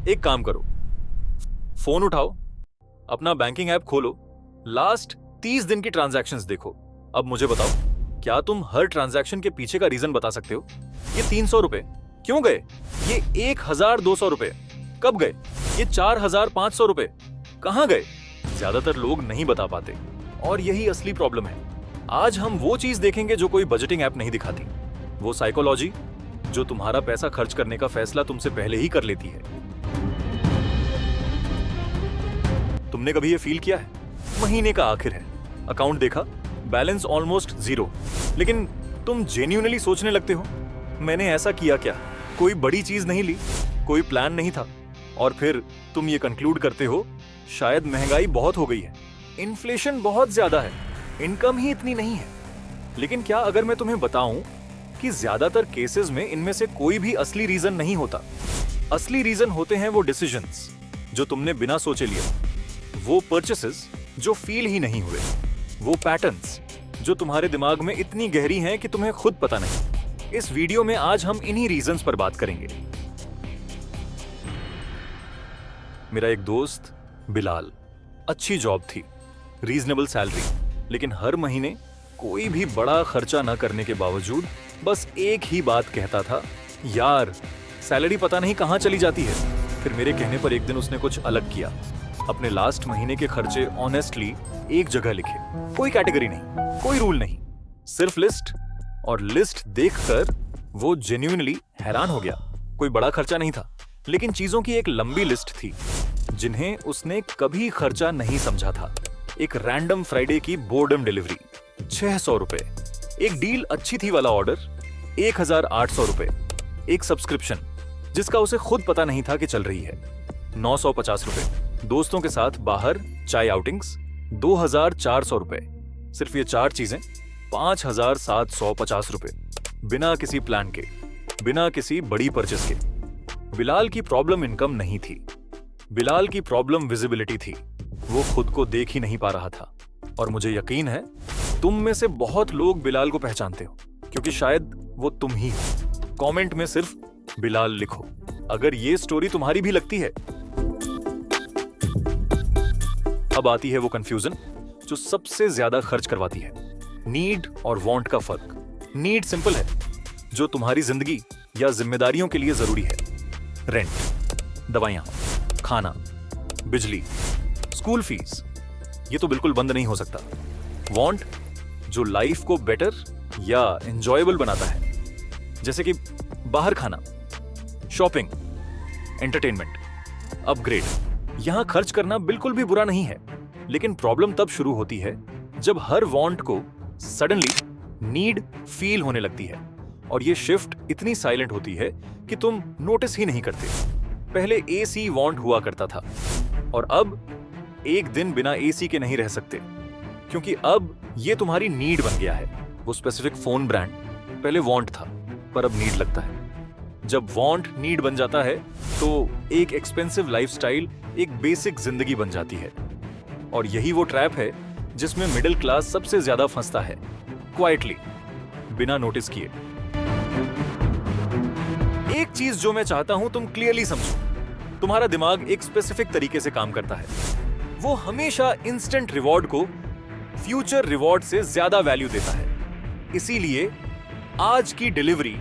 एक काम करो, फोन उठाओ, अपना बैंकिंग ऐप खोलो, लास्ट 30 दिन की ट्रांजैक्शंस देखो। अब मुझे बताओ, क्या तुम हर ट्रांजैक्शन के पीछे का रीजन बता सकते हो? ये 300 रुपए क्यों गए? ये 1200 रुपए कब गए? ये 4500 रुपए कहां गए? ज्यादातर लोग नहीं बता पाते और यही असली प्रॉब्लम है। आज हम वो चीज देखेंगे जो कोई बजटिंग ऐप नहीं दिखाती, वो साइकोलॉजी जो तुम्हारा पैसा खर्च करने का फैसला तुमसे पहले ही कर लेती है। तुमने कभी ये फील किया है? महीने का आखिर है, अकाउंट देखा, बैलेंस ऑलमोस्ट 0, लेकिन तुम जेन्युइनली सोचने लगते हो, मैंने ऐसा किया क्या? कोई बड़ी चीज नहीं ली, कोई प्लान नहीं था, और फिर तुम ये कंक्लूड करते हो, शायद महंगाई बहुत हो गई है, इन्फ्लेशन बहुत ज्यादा है, इनकम ही इतनी नहीं है। लेकिन क्या अगर मैं तुम्हें बताऊं कि ज्यादातर केसेस में इनमें से कोई भी असली रीजन नहीं होता। असली रीजन होते हैं वो डिसीजंस जो तुमने बिना सोचे लिए, वो परचेसेस जो फील ही नहीं हुए, वो पैटर्न्स जो तुम्हारे दिमाग में इतनी गहरी हैं कि तुम्हें खुद पता नहीं। इस वीडियो में आज हम इन्हीं रीजंस पर बात करेंगे। मेरा एक दोस्त बिलाल, अच्छी जॉब थी, रीजनेबल सैलरी, लेकिन हर महीने कोई भी बड़ा खर्चा न करने के बावजूद बस एक ही बात कहता था, यार सैलरी पता नहीं कहां चली जाती है। फिर मेरे कहने पर एक दिन उसने कुछ अलग किया, अपने लास्ट महीने के खर्चे ऑनेस्टली एक जगह लिखे, कोई कैटेगरी नहीं, कोई रूल नहीं, सिर्फ लिस्ट। और लिस्ट देखकर वो जेन्युइनली हैरान हो गया। कोई बड़ा खर्चा नहीं था, लेकिन चीजों की एक लंबी लिस्ट थी जिन्हें उसने कभी खर्चा नहीं समझा था। एक रैंडम फ्राइडे की बोर्डम डिलीवरी 600 रुपए, एक डील अच्छी थी वाला ऑर्डर 1800 रुपए, एक सब्सक्रिप्शन जिसका उसे खुद पता नहीं था कि चल रही है 950 रुपए, दोस्तों के साथ बाहर चाय आउटिंग्स 2400 रुपए। सिर्फ ये 4 चीजें 5750 रुपए, बिना किसी प्लान के, बिना किसी बड़ी परचेस के। बिलाल की प्रॉब्लम इनकम नहीं थी, बिलाल की प्रॉब्लम विजिबिलिटी थी। वो खुद को देख ही नहीं पा रहा था। और मुझे यकीन है तुम में से बहुत लोग बिलाल को पहचानते हो, क्योंकि शायद वो तुम ही हो। कमेंट में सिर्फ बिलाल लिखो अगर ये स्टोरी तुम्हारी भी लगती है। अब आती है वो कंफ्यूजन जो सबसे ज्यादा खर्च करवाती है, नीड और वांट का फर्क। नीड सिंपल है, जो तुम्हारी जिंदगी या जिम्मेदारियों के लिए जरूरी है, रेंट, दवाइयां, खाना, बिजली, स्कूल फीस, ये तो बिल्कुल बंद नहीं हो सकता। वांट जो लाइफ को बेटर या एंजॉयबल बनाता है, जैसे कि बाहर खाना, शॉपिंग, एंटरटेनमेंट, अपग्रेड। यहां खर्च करना बिल्कुल भी बुरा नहीं है, लेकिन प्रॉब्लम तब शुरू होती है जब हर वांट को सडनली नीड फील होने लगती है। और ये शिफ्ट इतनी साइलेंट होती है कि तुम नोटिस ही नहीं करते। पहले एसी वांट हुआ करता था, और अब एक दिन बिना एसी के नहीं रह सकते, क्योंकि अब ये तुम्हारी नीड बन गया है। वो स्पेसिफिक फोन ब्रांड पहले वांट था, पर अब नीड लगता है। जब वांट नीड बन जाता है तो एक एक्सपेंसिव लाइफस्टाइल एक बेसिक जिंदगी बन जाती है। और यही वो ट्रैप है जिसमें मिडिल क्लास सबसे ज्यादा फंसता है, क्वाइटली, बिना नोटिस किए। एक चीज जो मैं चाहता हूं तुम क्लियरली समझो, तुम्हारा दिमाग एक स्पेसिफिक तरीके से काम करता है। वो हमेशा इंस्टेंट रिवॉर्ड को फ्यूचर रिवॉर्ड से ज्यादा वैल्यू देता है। इसीलिए आज की डिलीवरी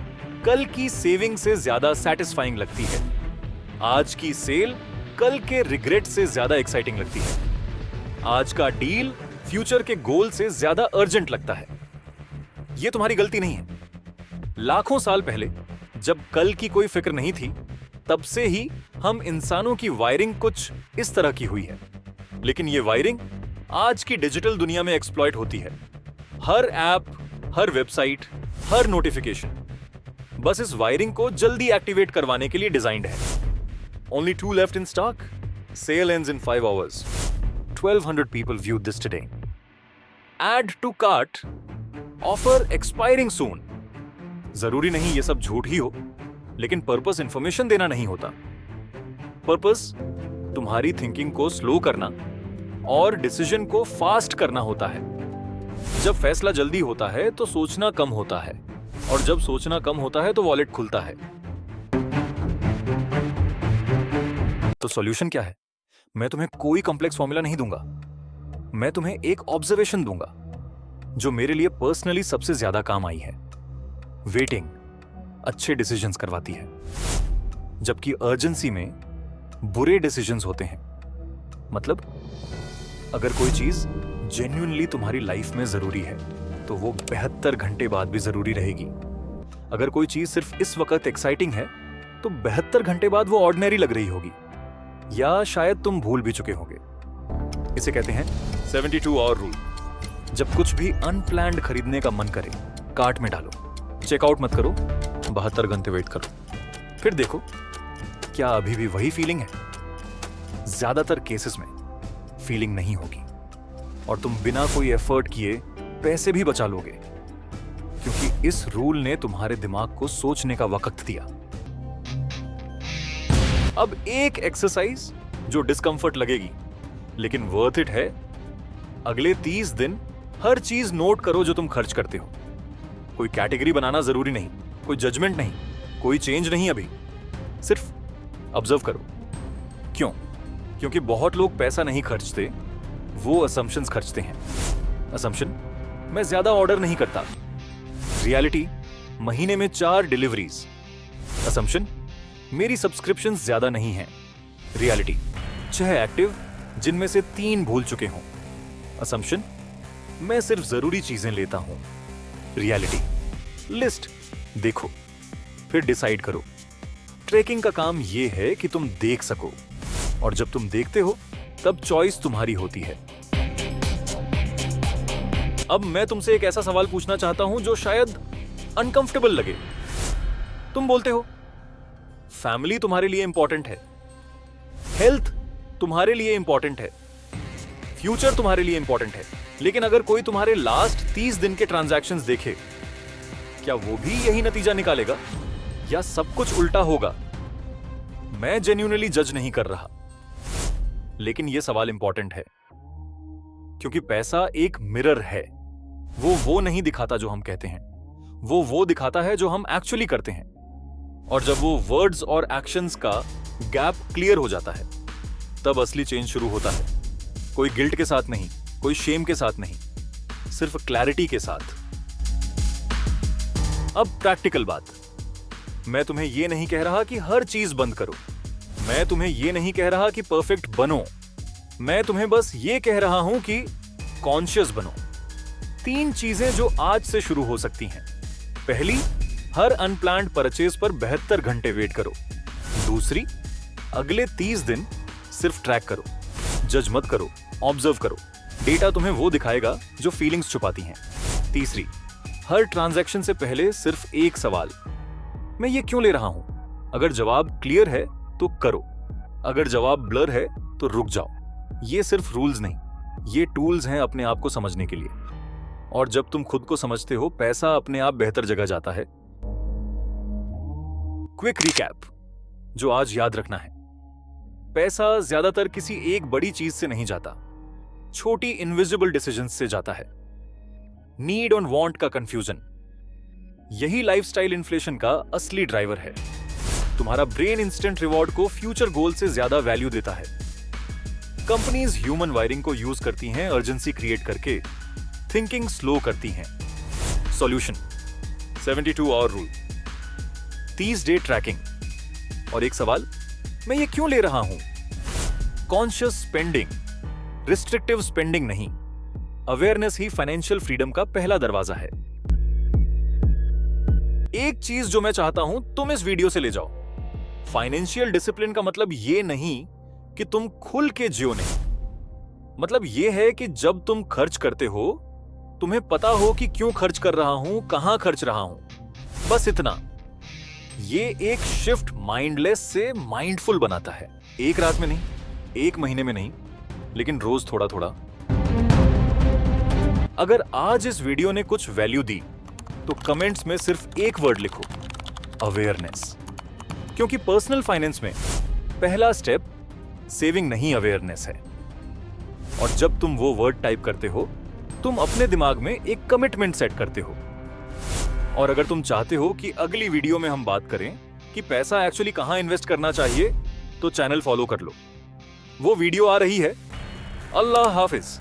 कल की सेविंग से ज्यादा सैटिस्फाइंग लगती है। आज की सेल कल के रिग्रेट से ज्यादा एक्साइटिंग लगती है। आज का डील फ्यूचर के गोल से ज्यादा अर्जेंट लगता है। यह तुम्हारी गलती नहीं है। लाखों साल पहले जब कल की कोई फिक्र नहीं थी, तब से ही हम इंसानों की वायरिंग कुछ इस तरह की हुई है। लेकिन यह वायरिंग आज की डिजिटल दुनिया में एक्सप्लॉइट होती है। हर ऐप, हर वेबसाइट, हर नोटिफिकेशन बस इस वायरिंग को जल्दी एक्टिवेट करवाने के लिए डिजाइंड है। Only 2 left in stock. Sale ends in 5 hours. 1200 people viewed this today. Add to cart. Offer expiring soon. जरूरी नहीं ये सब झूठ ही हो, लेकिन पर्पस इंफॉर्मेशन देना नहीं होता। पर्पस तुम्हारी थिंकिंग को स्लो करना और डिसीजन को फास्ट करना होता है। जब फैसला जल्दी होता है तो सोचना कम होता है, और जब सोचना कम होता है तो वॉलेट खुलता है। तो सॉल्यूशन क्या है? मैं तुम्हें कोई कॉम्प्लेक्स फॉर्मूला नहीं दूंगा। मैं तुम्हें एक ऑब्जर्वेशन दूंगा जो मेरे लिए पर्सनली सबसे ज्यादा काम आई है। वेटिंग अच्छे डिसीजंस करवाती है, जबकि अर्जेंसी में बुरे डिसीजंस होते हैं। मतलब अगर कोई चीज जेन्युइनली तुम्हारी लाइफ में जरूरी है तो वो 72 घंटे बाद भी जरूरी रहेगी। अगर कोई चीज सिर्फ इस वक्त एक्साइटिंग है तो 72 घंटे बाद वो ऑर्डिनरी लग रही होगी, या शायद तुम भूल भी चुके होंगे। इसे कहते हैं 72 आवर रूल। जब कुछ भी अनप्लान्ड खरीदने का मन करे, कार्ट में डालो, चेकआउट मत करो, 72 घंटे वेट करो, फिर देखो क्या अभी भी वही फीलिंग है। ज्यादातर केसेस में फीलिंग नहीं होगी और तुम बिना कोई एफर्ट किए पैसे भी बचा लोगे, क्योंकि इस रूल ने तुम्हारे दिमाग को सोचने का वक्त दिया। अब एक एक्सरसाइज जो डिस्कंफर्ट लगेगी लेकिन वर्थ इट है। अगले 30 दिन हर चीज नोट करो जो तुम खर्च करते हो। कोई कैटेगरी बनाना जरूरी नहीं, कोई जजमेंट नहीं, कोई चेंज नहीं, अभी सिर्फ ऑब्जर्व करो। क्यों? क्योंकि बहुत लोग पैसा नहीं खर्चते, वो असम्पशंस खर्चते हैं। असम्पशन, मैं ज्यादा ऑर्डर नहीं करता। रियलिटी, महीने में 4 डिलीवरीज। असम्पशन, मेरी सब्सक्रिप्शंस ज्यादा नहीं हैं। रियलिटी, 6 एक्टिव जिनमें से 3 भूल चुके हों। असम्पशन, मैं सिर्फ जरूरी चीजें लेता हूं। रियलिटी, लिस्ट देखो फिर डिसाइड करो। ट्रैकिंग का काम यह है कि तुम देख सको, और जब तुम देखते हो तब चॉइस तुम्हारी होती है। अब मैं तुमसे एक ऐसा सवाल पूछना चाहता हूं जो शायद अनकंफर्टेबल लगे। तुम बोलते हो फैमिली तुम्हारे लिए इंपॉर्टेंट है, हेल्थ तुम्हारे लिए इंपॉर्टेंट है, फ्यूचर तुम्हारे लिए इंपॉर्टेंट है, लेकिन अगर कोई तुम्हारे लास्ट 30 दिन के ट्रांजैक्शंस देखे, क्या वो भी यही नतीजा निकालेगा या सब कुछ उल्टा होगा? मैं जेन्युइनली जज नहीं कर रहा, लेकिन यह सवाल इंपॉर्टेंट है, क्योंकि पैसा एक मिरर है। वो नहीं दिखाता जो हम कहते हैं, वो दिखाता है जो हम एक्चुअली करते हैं। और जब वो वर्ड्स और एक्शंस का गैप क्लियर हो जाता है, तब असली चेंज शुरू होता है। कोई गिल्ट के साथ नहीं, कोई शेम के साथ नहीं, सिर्फ क्लैरिटी के साथ। अब प्रैक्टिकल बात, मैं तुम्हें यह नहीं कह रहा कि हर चीज बंद करो, मैं तुम्हें यह नहीं कह रहा कि परफेक्ट बनो, मैं तुम्हें बस यह कह रहा हूं कि कॉन्शियस बनो। 3 चीजें जो आज से शुरू हो सकती हैं। पहली, हर अनप्लान्ड परचेज पर 72 घंटे वेट करो। दूसरी, अगले 30 दिन सिर्फ ट्रैक करो, जज मत करो, ऑब्जर्व करो। डेटा तुम्हें वो दिखाएगा जो फीलिंग्स छुपाती हैं। तीसरी, हर ट्रांजैक्शन से पहले सिर्फ एक सवाल, मैं ये क्यों ले रहा हूं? अगर जवाब क्लियर है तो करो, अगर जवाब ब्लर है तो रुक जाओ। ये सिर्फ रूल्स नहीं, ये टूल्स हैं अपने आप को समझने के लिए। और जब तुम खुद को समझते हो, पैसा अपने आप बेहतर जगह जाता है। क्विक रिकैप जो आज याद रखना है, पैसा ज्यादातर किसी एक बड़ी चीज से नहीं जाता, छोटी इनविजिबल डिसीजंस से जाता है। नीड और वांट का कंफ्यूजन, यही लाइफस्टाइल इन्फ्लेशन का असली ड्राइवर है। तुम्हारा ब्रेन इंस्टेंट रिवॉर्ड को फ्यूचर गोल से ज्यादा वैल्यू देता है। कंपनीज ह्यूमन वायरिंग को यूज करती हैं अर्जेंसी क्रिएट करके, थिंकिंग स्लो करती हैं। Solution, 72 hour rule, 30 day tracking. और एक सवाल, मैं ये क्यों ले रहा हूं? कॉन्शियस स्पेंडिंग, रिस्ट्रिक्टिव स्पेंडिंग नहीं। अवेयरनेस ही फाइनेंशियल फ्रीडम का पहला दरवाजा है। एक चीज जो मैं चाहता हूं तुम इस वीडियो से ले जाओ, फाइनेंशियल डिसिप्लिन का मतलब ये नहीं कि तुम खुल के जियो नहीं। मतलब ये है कि जब तुम खर्च करते हो, तुम्हें पता हो कि क्यों खर्च कर रहा हूं, कहां खर्च रहा हूं। बस इतना। ये एक शिफ्ट माइंडलेस से माइंडफुल बनाता है। एक रात में नहीं, एक महीने में नहीं, लेकिन रोज थोड़ा थोड़ा। अगर आज इस वीडियो ने कुछ वैल्यू दी तो कमेंट्स में सिर्फ एक वर्ड लिखो, अवेयरनेस। क्योंकि पर्सनल फाइनेंस में पहला स्टेप सेविंग नहीं, अवेयरनेस है। और जब तुम वो वर्ड टाइप करते हो, तुम अपने दिमाग में एक कमिटमेंट सेट करते हो। और अगर तुम चाहते हो कि अगली वीडियो में हम बात करें कि पैसा एक्चुअली कहां इन्वेस्ट करना चाहिए, तो चैनल फॉलो कर लो। वो वीडियो आ रही है। अल्लाह हाफिज।